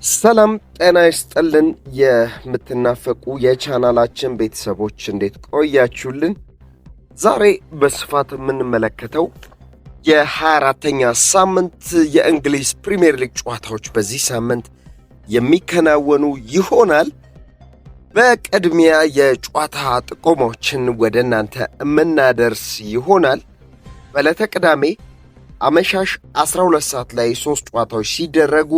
ሰላም ጤና ይስጥልን የምትናፈቁ የቻናላችን ቤተሰቦች እንዴት ቆያችሁልን? ዛሬ በስፋት የምንመለከተው የ24ኛ ሳምንት የእንግሊዝ ፕሪሚየር ሊግ ጨዋታዎች በዚህ ሳምንት የሚከናወኑ ይሆናል። በቅድሚያ የጨዋታ ጥቆማዎችን ወደ እናንተ የምናደርስ ይሆናል። በዕለተ ቅዳሜ አመሻሽ 12 ሰዓት ላይ 3 ጨዋታዎች ሲደረጉ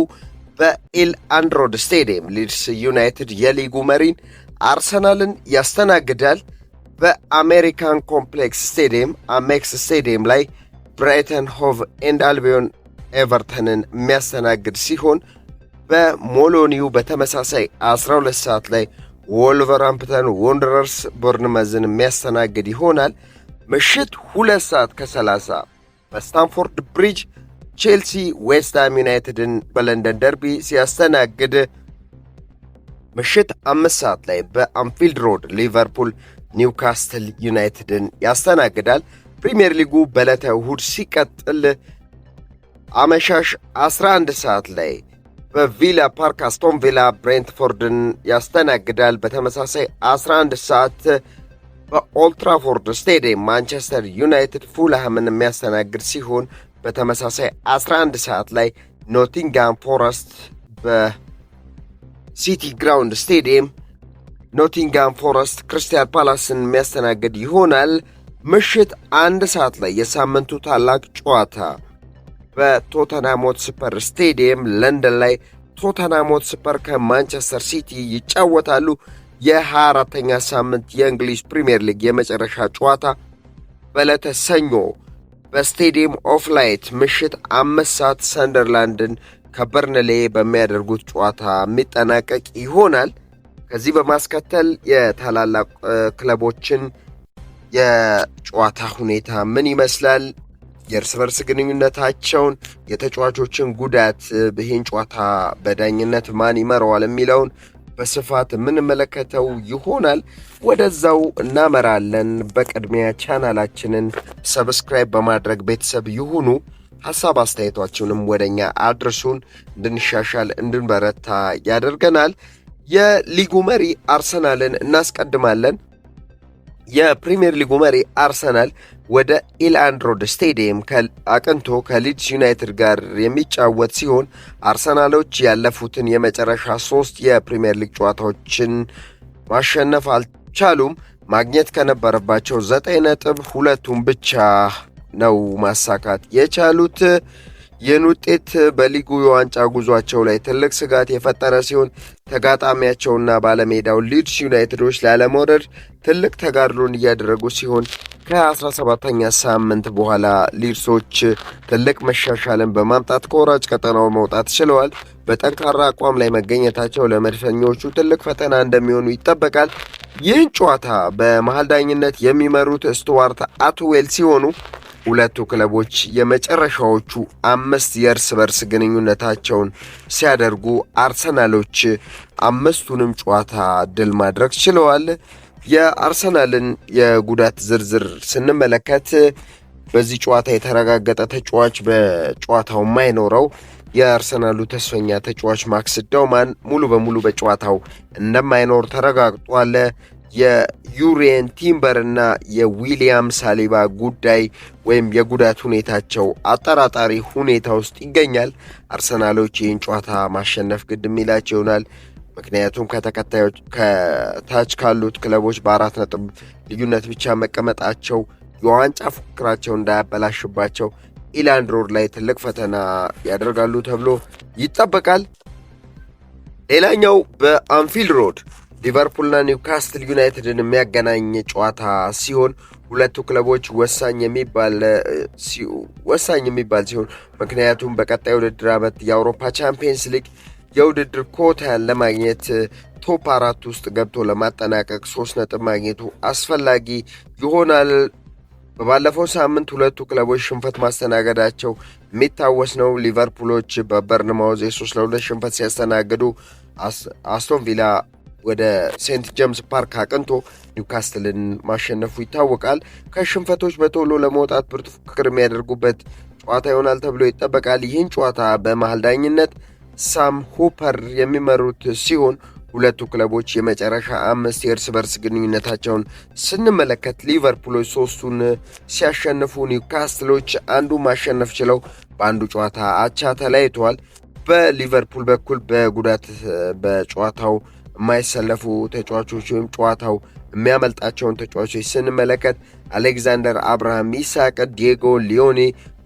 በኤልአንድ ሮድ ስቴዲየም ሊድስ ዩናይትድ የሊጉ መሪን አርሰናልን ያስተናግዳል። በአሜሪካን ኮምፕሌክስ ስቴዲየም አሜክስ ስቴዲየም ላይ ብራይተን ሆቭ ኤንድ አልቢዮን ኤቨርተንን የሚያስተናግድ ሲሆን በሞሎኒው በተመሳሳይ 12 ሰዓት ላይ ወልቨርሃምፕተን ወንደረርስ ቦርንመዝን የሚያስተናግድ ይሆናል። ምሽት 2 ሰዓት ከ30 በስታንፎርድ ብሪጅ ቼልሲ ዌስትሃም ዩናይትድን በለንደን ደርቢ ሲያስተናግድ፣ ምሽት 5 ሰዓት ላይ በአንፊልድ ሮድ ሊቨርፑል ኒውካስትል ዩናይትድን ያስተናግዳል። ፕሪሚየር ሊጉ በዕለተ እሁድ ሲቀጥል አመሻሽ 11 ሰዓት ላይ በቪላ ፓርክ አስቶን ቪላ ብሬንትፎርድን ያስተናግዳል። በተመሳሳይ 11 ሰዓት በኦልትራፎርድ ስቴዲየም ማንቸስተር ዩናይትድ ፉልሃምን የሚያስተናግድ ሲሆን በተመሳሳይ 11 ሰዓት ላይ ኖቲንግሃም ፎረስት በሲቲ ግራውንድ ስቴዲየም ኖቲንግሃም ፎረስት ክሪስታል ፓላስን የሚያስተናግድ ይሆናል። ምሽት 1 ሰዓት ላይ የሳምንቱ ታላቅ ጨዋታ በቶተንሃም ሆትስፐር ስቴዲየም ለንደን ላይ ቶተንሃም ሆትስፐር ከማንቸስተር ሲቲ ይጫወታሉ። የ24ኛ ሳምንት የእንግሊዝ ፕሪሚየር ሊግ የመጨረሻ ጨዋታ በዕለተ ሰኞ በስቴዲየም ኦፍ ላይት ምሽት 5 ሰዓት ሰንደርላንድን ከበርንሌ በሚያደርጉት ጨዋታ የሚጠናቀቅ ይሆናል። ከዚህ በማስከተል የታላላቅ ክለቦችን የጨዋታ ሁኔታ ምን ይመስላል፣ የእርስ በርስ ግንኙነታቸውን፣ የተጫዋቾችን ጉዳት፣ ይህን ጨዋታ በዳኝነት ማን ይመራዋል የሚለውን በስፋት የምንመለከተው ይሆናል። ወደዛው እናመራለን። በቅድሚያ ቻናላችንን ሰብስክራይብ በማድረግ ቤተሰብ ይሁኑ። ሐሳብ አስተያየቷችሁንም ወደኛ አድርሱን። እንድንሻሻል እንድንበረታ ያደርገናል። የሊጉ መሪ አርሰናልን እናስቀድማለን። የፕሪሚየር ሊጉ መሪ አርሰናል ወደ ኤልአንድ ሮድ ስቴዲየም አቅንቶ ከሊድስ ዩናይትድ ጋር የሚጫወት ሲሆን አርሰናሎች ያለፉትን የመጨረሻ 3 የፕሪሚየር ሊግ ጨዋታዎችን ማሸነፍ አልቻሉም። ማግኘት ከነበረባቸው 9 ነጥብ 2ቱን ብቻ ነው ማሳካት የቻሉት። ይህን ውጤት በሊጉ የዋንጫ ጉዟቸው ላይ ትልቅ ስጋት የፈጠረ ሲሆን ተጋጣሚያቸውና ባለሜዳው ሊድስ ዩናይትዶች ላለመውረድ ትልቅ ተጋድሎን እያደረጉ ሲሆን ከ17ኛ ሳምንት በኋላ ሊድሶች ትልቅ መሻሻልን በማምጣት ከወራጅ ቀጠናው መውጣት ችለዋል። በጠንካራ አቋም ላይ መገኘታቸው ለመድፈኞቹ ትልቅ ፈተና እንደሚሆኑ ይጠበቃል። ይህን ጨዋታ በመሃል ዳኝነት የሚመሩት ስቱዋርት አትዌል ሲሆኑ ሁለቱ ክለቦች የመጨረሻዎቹ 5 የእርስ በርስ ግንኙነታቸውን ሲያደርጉ አርሰናሎች 5ቱንም ጨዋታ ድል ማድረግ ችለዋል። የአርሰናልን የጉዳት ዝርዝር ስንመለከት በዚህ ጨዋታ የተረጋገጠ ተጫዋች በጨዋታው የማይኖረው የአርሰናሉ ተስፈኛ ተጫዋች ማክስ ዳውማን ሙሉ በሙሉ በጨዋታው እንደማይኖር ተረጋግጧል። የዩሬን ቲምበር እና የዊሊያም ሳሊባ ጉዳይ ወይም የጉዳት ሁኔታቸው አጠራጣሪ ሁኔታ ውስጥ ይገኛል። አርሰናሎች ይህን ጨዋታ ማሸነፍ ግድ የሚላቸው ይሆናል። ምክንያቱም ከተከታዮች ከታች ካሉት ክለቦች በ4 ነጥብ ልዩነት ብቻ መቀመጣቸው የዋንጫ ፉክክራቸው እንዳያበላሽባቸው ኤልአንድ ሮድ ላይ ትልቅ ፈተና ያደርጋሉ ተብሎ ይጠበቃል። ሌላኛው በአንፊልድ ሮድ ሊቨርፑልና ኒውካስትል ዩናይትድን የሚያገናኝ ጨዋታ ሲሆን ሁለቱ ክለቦች ወሳኝ የሚባል ሲሆን ምክንያቱም በቀጣይ ውድድር ዓመት የአውሮፓ ቻምፒየንስ ሊግ የውድድር ኮታን ለማግኘት ቶፕ 4 ውስጥ ገብቶ ለማጠናቀቅ 3 ነጥብ ማግኘቱ አስፈላጊ ይሆናል። በባለፈው ሳምንት ሁለቱ ክለቦች ሽንፈት ማስተናገዳቸው የሚታወስ ነው። ሊቨርፑሎች በበርንማውዝ 3-2 ሽንፈት ሲያስተናግዱ አስቶን ቪላ ወደ ሴንት ጄምስ ፓርክ አቅንቶ ኒውካስትልን ማሸነፉ ይታወቃል። ከሽንፈቶች በቶሎ ለመውጣት ብርቱ ፉክክር የሚያደርጉበት ጨዋታ ይሆናል ተብሎ ይጠበቃል። ይህን ጨዋታ በመሃል ዳኝነት ሳም ሁፐር የሚመሩት ሲሆን ሁለቱ ክለቦች የመጨረሻ 5 የእርስ በርስ ግንኙነታቸውን ስንመለከት ሊቨርፑሎች 3ቱን ሲያሸንፉ፣ ኒውካስትሎች አንዱ ማሸነፍ ችለው በአንዱ ጨዋታ አቻ ተለያይተዋል። በሊቨርፑል በኩል በጉዳት በጨዋታው የማይሰለፉ ተጫዋቾች ወይም ጨዋታው የሚያመልጣቸውን ተጫዋቾች ስንመለከት አሌክዛንደር አብርሃም ኢሳቅ፣ ዲየጎ ሊዮኔ፣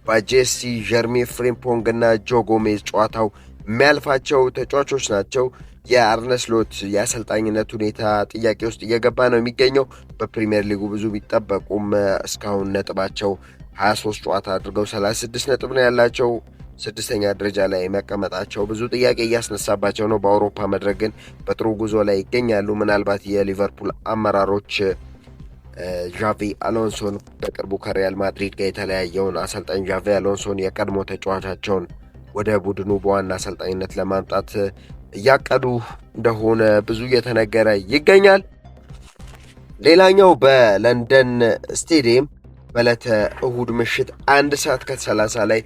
ባጄሲ፣ ጀርሜ ፍሬምፖንግ እና ጆ ጎሜዝ ጨዋታው የሚያልፋቸው ተጫዋቾች ናቸው። የአርነ ስሎት የአሰልጣኝነት ሁኔታ ጥያቄ ውስጥ እየገባ ነው የሚገኘው። በፕሪሚየር ሊጉ ብዙ ቢጠበቁም እስካሁን ነጥባቸው 23 ጨዋታ አድርገው 36 ነጥብ ነው ያላቸው። 6ኛ ደረጃ ላይ መቀመጣቸው ብዙ ጥያቄ እያስነሳባቸው ነው። በአውሮፓ መድረክ ግን በጥሩ ጉዞ ላይ ይገኛሉ። ምናልባት የሊቨርፑል አመራሮች ዣቪ አሎንሶን በቅርቡ ከሪያል ማድሪድ ጋር የተለያየውን አሰልጣኝ ዣቪ አሎንሶን የቀድሞ ተጫዋቻቸውን ወደ ቡድኑ በዋና አሰልጣኝነት ለማምጣት እያቀዱ እንደሆነ ብዙ እየተነገረ ይገኛል። ሌላኛው በለንደን ስቴዲየም በዕለተ እሁድ ምሽት 1 ሰዓት ከ30 ላይ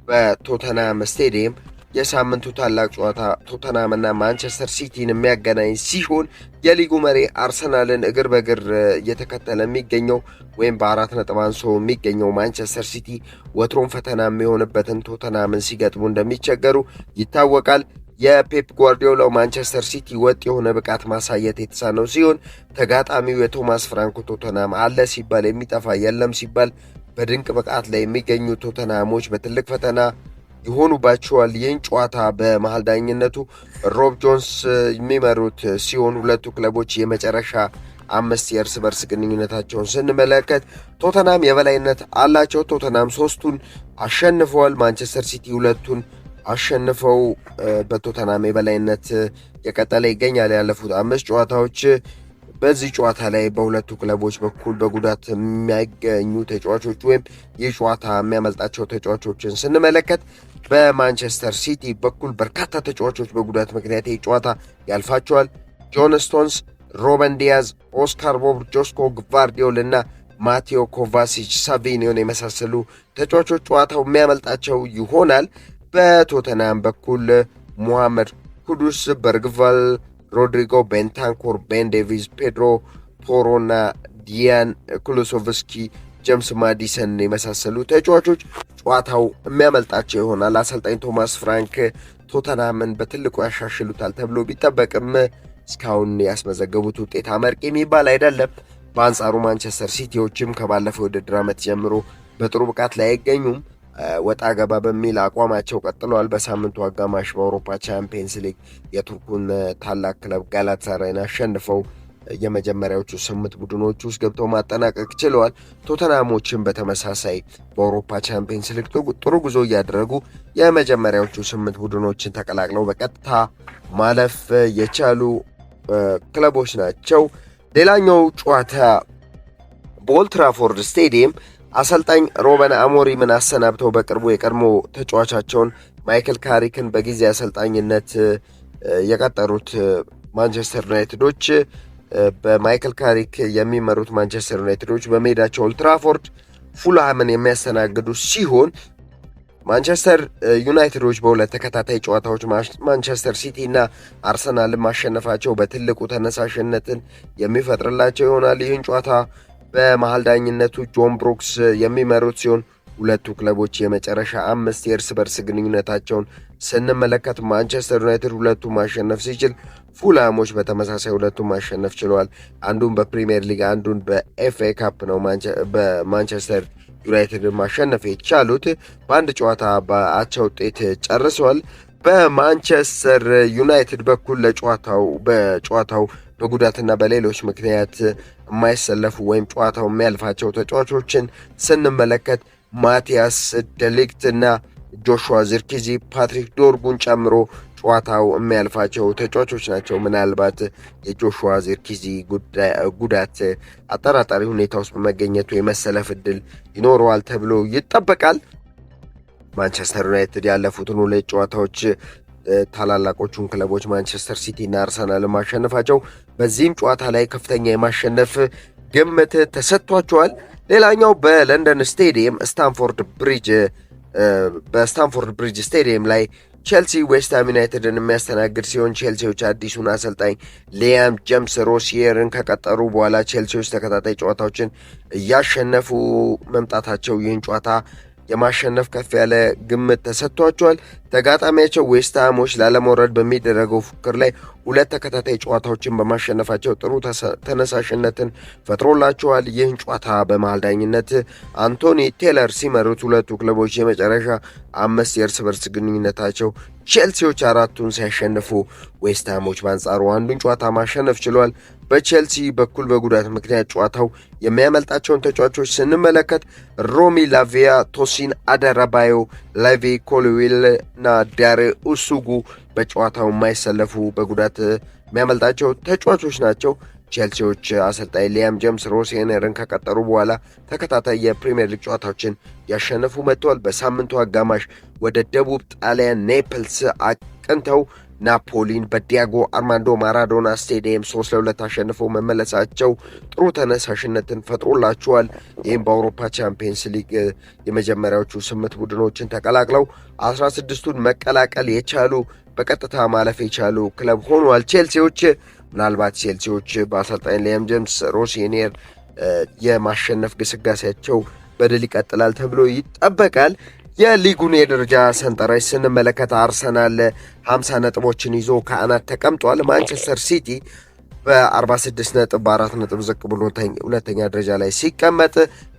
በቶተናም ስቴዲየም የሳምንቱ ታላቅ ጨዋታ ቶተናምና ማንቸስተር ሲቲን የሚያገናኝ ሲሆን የሊጉ መሪ አርሰናልን እግር በእግር እየተከተለ የሚገኘው ወይም በ4 ነጥብ አንሶ የሚገኘው ማንቸስተር ሲቲ ወትሮም ፈተና የሚሆንበትን ቶተናምን ሲገጥሙ እንደሚቸገሩ ይታወቃል። የፔፕ ጓርዲዮላው ማንቸስተር ሲቲ ወጥ የሆነ ብቃት ማሳየት የተሳነው ሲሆን ተጋጣሚው የቶማስ ፍራንኮ ቶተናም አለ ሲባል የሚጠፋ የለም ሲባል በድንቅ ብቃት ላይ የሚገኙ ቶተናሞች በትልቅ ፈተና ይሆኑባቸዋል። ይህን ጨዋታ በመሃል ዳኝነቱ ሮብ ጆንስ የሚመሩት ሲሆን ሁለቱ ክለቦች የመጨረሻ 5 የእርስ በርስ ግንኙነታቸውን ስንመለከት ቶተናም የበላይነት አላቸው። ቶተናም 3ቱን አሸንፈዋል። ማንቸስተር ሲቲ 2ቱን አሸንፈው በቶተናም የበላይነት የቀጠለ ይገኛል። ያለፉት 5 ጨዋታዎች በዚህ ጨዋታ ላይ በሁለቱ ክለቦች በኩል በጉዳት የሚያገኙ ተጫዋቾች ወይም ይህ ጨዋታ የሚያመልጣቸው ተጫዋቾችን ስንመለከት በማንቸስተር ሲቲ በኩል በርካታ ተጫዋቾች በጉዳት ምክንያት ይህ ጨዋታ ያልፋቸዋል። ጆን ስቶንስ፣ ሮበን ዲያዝ፣ ኦስካር ቦብ፣ ጆስኮ ግቫርዲዮል እና ማቴዮ ኮቫሲች፣ ሳቪኒዮን የመሳሰሉ ተጫዋቾች ጨዋታው የሚያመልጣቸው ይሆናል። በቶተናም በኩል ሙሐመድ ኩዱስ፣ በርግቫል፣ ሮድሪጎ ቤንታንኮር፣ ቤን ዴቪስ፣ ፔድሮ ፖሮ እና ዲያን ኩሉሶቭስኪ፣ ጄምስ ማዲሰን የመሳሰሉ ተጫዋቾች ጨዋታው የሚያመልጣቸው ይሆናል። አሰልጣኝ ቶማስ ፍራንክ ቶተናምን በትልቁ ያሻሽሉታል ተብሎ ቢጠበቅም እስካሁን ያስመዘገቡት ውጤት አመርቂ የሚባል አይደለም። በአንጻሩ ማንቸስተር ሲቲዎችም ከባለፈው ውድድር ዓመት ጀምሮ በጥሩ ብቃት ላይ አይገኙም። ወጣ ገባ በሚል አቋማቸው ቀጥለዋል። በሳምንቱ አጋማሽ በአውሮፓ ቻምፒየንስ ሊግ የቱርኩን ታላቅ ክለብ ጋላታሳራይን አሸንፈው የመጀመሪያዎቹ 8 ቡድኖች ውስጥ ገብተው ማጠናቀቅ ችለዋል። ቶተናሞችን በተመሳሳይ በአውሮፓ ቻምፒየንስ ሊግ ጥሩ ጉዞ እያደረጉ የመጀመሪያዎቹ 8 ቡድኖችን ተቀላቅለው በቀጥታ ማለፍ የቻሉ ክለቦች ናቸው። ሌላኛው ጨዋታ በኦልድ ትራፎርድ ስቴዲየም አሰልጣኝ ሮበን አሞሪምን አሰናብተው በቅርቡ የቀድሞ ተጫዋቻቸውን ማይክል ካሪክን በጊዜ አሰልጣኝነት የቀጠሩት ማንቸስተር ዩናይትዶች በማይክል ካሪክ የሚመሩት ማንቸስተር ዩናይትዶች በሜዳቸው ኦልድ ትራፎርድ ፉልሃምን የሚያስተናግዱ ሲሆን ማንቸስተር ዩናይትዶች በሁለት ተከታታይ ጨዋታዎች ማንቸስተር ሲቲ እና አርሰናልን ማሸነፋቸው በትልቁ ተነሳሽነትን የሚፈጥርላቸው ይሆናል። ይህን ጨዋታ በመሃል ዳኝነቱ ጆን ብሩክስ የሚመሩት ሲሆን ሁለቱ ክለቦች የመጨረሻ 5 የእርስ በርስ ግንኙነታቸውን ስንመለከት ማንቸስተር ዩናይትድ 2ቱን ማሸነፍ ሲችል ፉልሃሞች በተመሳሳይ 2ቱን ማሸነፍ ችለዋል። አንዱን በፕሪሚየር ሊግ አንዱን በኤፍኤ ካፕ ነው በማንቸስተር ዩናይትድ ማሸነፍ የቻሉት። በአንድ ጨዋታ በአቻ ውጤት ጨርሰዋል። በማንቸስተር ዩናይትድ በኩል በጨዋታው በጉዳትና በሌሎች ምክንያት የማይሰለፉ ወይም ጨዋታው የሚያልፋቸው ተጫዋቾችን ስንመለከት ማቲያስ ደሊክት እና ጆሹዋ ዚርክዚ ፓትሪክ ዶርጉን ጨምሮ ጨዋታው የሚያልፋቸው ተጫዋቾች ናቸው። ምናልባት የጆሹዋ ዚርክዚ ጉዳት አጠራጣሪ ሁኔታ ውስጥ በመገኘቱ የመሰለፍ ዕድል ይኖረዋል ተብሎ ይጠበቃል። ማንቸስተር ዩናይትድ ያለፉትን 2 ጨዋታዎች ታላላቆቹን ክለቦች ማንቸስተር ሲቲ እና አርሰናል ማሸነፋቸው በዚህም ጨዋታ ላይ ከፍተኛ የማሸነፍ ግምት ተሰጥቷቸዋል። ሌላኛው በለንደን ስቴዲየም በስታንፎርድ ብሪጅ ስቴዲየም ላይ ቼልሲ ዌስትሃም ዩናይትድን የሚያስተናግድ ሲሆን ቼልሲዎች አዲሱን አሰልጣኝ ሊያም ጄምስ ሮሲየርን ከቀጠሩ በኋላ ቼልሲዎች ተከታታይ ጨዋታዎችን እያሸነፉ መምጣታቸው ይህን ጨዋታ የማሸነፍ ከፍ ያለ ግምት ተሰጥቷቸዋል። ተጋጣሚያቸው ዌስትሃሞች ላለመውረድ በሚደረገው ፉክክር ላይ 2 ተከታታይ ጨዋታዎችን በማሸነፋቸው ጥሩ ተነሳሽነትን ፈጥሮላቸዋል። ይህን ጨዋታ በመሃል ዳኝነት አንቶኒ ቴለር ሲመሩት ሁለቱ ክለቦች የመጨረሻ 5 የእርስ በርስ ግንኙነታቸው ቼልሲዎች 4ቱን ሲያሸንፉ ዌስትሃሞች በአንጻሩ አንዱን ጨዋታ ማሸነፍ ችሏል። በቼልሲ በኩል በጉዳት ምክንያት ጨዋታው የሚያመልጣቸውን ተጫዋቾች ስንመለከት ሮሚ ላቪያ፣ ቶሲን አደራባዮ፣ ላይቬ ኮልዊል እና ዳሬ ኡሱጉ በጨዋታው የማይሰለፉ በጉዳት የሚያመልጣቸው ተጫዋቾች ናቸው። ቼልሲዎች አሰልጣኝ ሊያም ጄምስ ሮሲየርን ከቀጠሩ በኋላ ተከታታይ የፕሪሚየር ሊግ ጨዋታዎችን ያሸነፉ መጥተዋል። በሳምንቱ አጋማሽ ወደ ደቡብ ጣሊያን ኔፕልስ አቅንተው ናፖሊን በዲያጎ አርማንዶ ማራዶና ስቴዲየም 3-2 አሸንፈው መመለሳቸው ጥሩ ተነሳሽነትን ፈጥሮላቸዋል። ይህም በአውሮፓ ቻምፒየንስ ሊግ የመጀመሪያዎቹ 8 ቡድኖችን ተቀላቅለው 16ቱን መቀላቀል የቻሉ በቀጥታ ማለፍ የቻሉ ክለብ ሆኗል። ቼልሲዎች ምናልባት ቼልሲዎች በአሰልጣኝ ሊያም ጄምስ ሮሲየር የማሸነፍ ግስጋሴያቸው በድል ይቀጥላል ተብሎ ይጠበቃል። የሊጉን የደረጃ ሰንጠረዥ ስንመለከት አርሰናል 50 ነጥቦችን ይዞ ከአናት ተቀምጧል። ማንቸስተር ሲቲ በ46 ነጥብ በ4 ነጥብ ዝቅ ብሎ ሁለተኛ ደረጃ ላይ ሲቀመጥ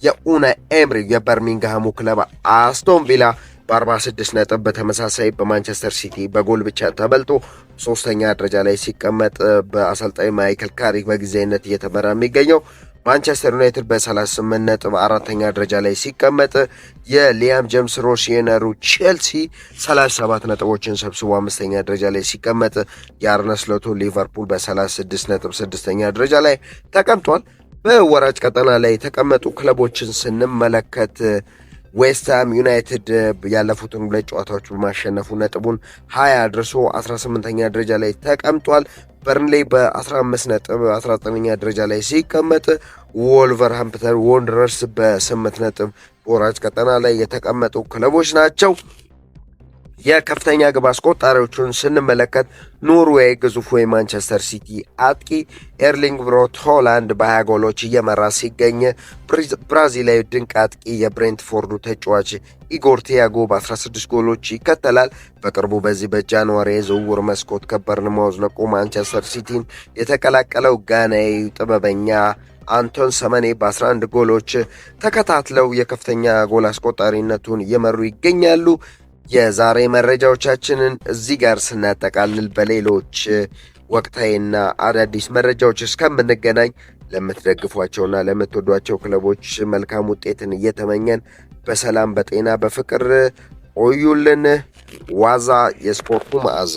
የኡናይ ኤምሪ የበርሚንግሃሙ ክለብ አስቶን ቪላ በ46 ነጥብ በተመሳሳይ በማንቸስተር ሲቲ በጎል ብቻ ተበልጦ ሶስተኛ ደረጃ ላይ ሲቀመጥ በአሰልጣኝ ማይክል ካሪክ በጊዜያዊነት እየተመራ የሚገኘው ማንቸስተር ዩናይትድ በ38 ነጥብ አራተኛ ደረጃ ላይ ሲቀመጥ የሊያም ጄምስ ሮሲየሩ ቼልሲ 37 ነጥቦችን ሰብስቦ አምስተኛ ደረጃ ላይ ሲቀመጥ የአርነ ስሎቱ ሊቨርፑል በ36 ነጥብ ስድስተኛ ደረጃ ላይ ተቀምጧል። በወራጅ ቀጠና ላይ የተቀመጡ ክለቦችን ስንመለከት ዌስትሃም ዩናይትድ ያለፉትን 2 ጨዋታዎች በማሸነፉ ነጥቡን 20 አድርሶ 18ኛ ደረጃ ላይ ተቀምጧል። በርንሌ በ15 ነጥብ 19ኛ ደረጃ ላይ ሲቀመጥ ወልቨርሃምፕተን ወንደረርስ በ8 ነጥብ በወራጅ ቀጠና ላይ የተቀመጡ ክለቦች ናቸው። የከፍተኛ ግብ አስቆጣሪዎቹን ስንመለከት ኖርዌይ ግዙፉ የማንቸስተር ሲቲ አጥቂ ኤርሊንግ ብሮት ሆላንድ በ20 ጎሎች እየመራ ሲገኝ ብራዚላዊ ድንቅ አጥቂ የብሬንትፎርዱ ተጫዋች ኢጎር ቲያጎ በ16 ጎሎች ይከተላል። በቅርቡ በዚህ በጃንዋሪ የዝውውር መስኮት ከበርንማውዝ ለቆ ማንቸስተር ሲቲን የተቀላቀለው ጋናዊ ጥበበኛ አንቶን ሰመኔ በ11 ጎሎች ተከታትለው የከፍተኛ ጎል አስቆጣሪነቱን እየመሩ ይገኛሉ። የዛሬ መረጃዎቻችንን እዚህ ጋር ስናጠቃልል በሌሎች ወቅታዊና አዳዲስ መረጃዎች እስከምንገናኝ ለምትደግፏቸውና ለምትወዷቸው ክለቦች መልካም ውጤትን እየተመኘን በሰላም በጤና በፍቅር ቆዩልን። ዋዛ የስፖርቱ መዓዛ